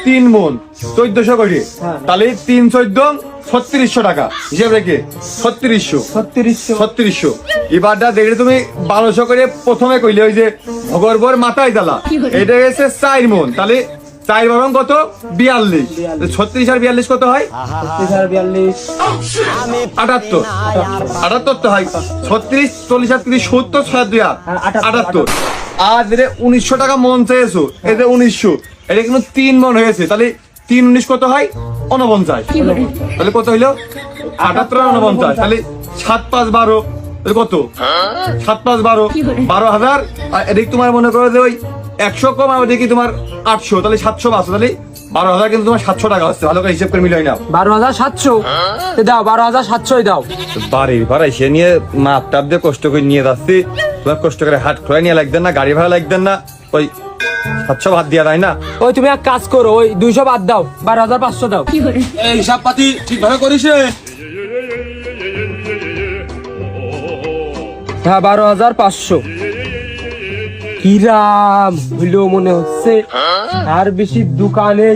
3 মন 1400 করে, তাহলে 3 14 3600 টাকা হিসাব রেখে 3600 এবারটা দেখলে তুমি 1200 করে প্রথমে কইলে ওই যে ভগরবর মাথায় জ্বালা এটা গেছে 4 মন, তাহলে 4 বরং কত 42, 36 আর 42 কত হয় 78 তো হয়। 36 40 আর 30 70 78 আর যেটা 1900 টাকা মন চেয়েছো এতে 1900, এটা কিন্তু 3 মন হয়েছে, তাহলে 3 19 কত হয় 49, তাহলে কত হইলো 78 আর 49, তাহলে 7 5 12 কত 7 5 12 12,000। আর এদিক তোমার মনে করো যে ওই 100 কম আর ওদিকে তোমার 800, তাহলে 700 500, তাহলে 12,000 কিন্তু তোমার 700 টাকা হচ্ছে। ভালো করে হিসাব করে মিলাই নাও। 12,700 দাও, 12,700 দাও। বাড়ির ভাড়া সে নিয়ে মাপ টাপ দিয়ে কষ্ট করে নিয়ে যাচ্ছি, তোমার কষ্ট করে হাট খোলা নিয়ে লাগতেন না, গাড়ি ভাড়া লাগতেন না, ওই 700 ভাত দিয়া তাই না। ওই তুমি এক কাজ করো, ওই 200 বাদ দাও, 12,500 দাও। এই হিসাব পাতি ঠিকভাবে করিস রে। হ্যাঁ 12,500 কিরাম হইলো মনে হচ্ছে, আর বেশি দোকানে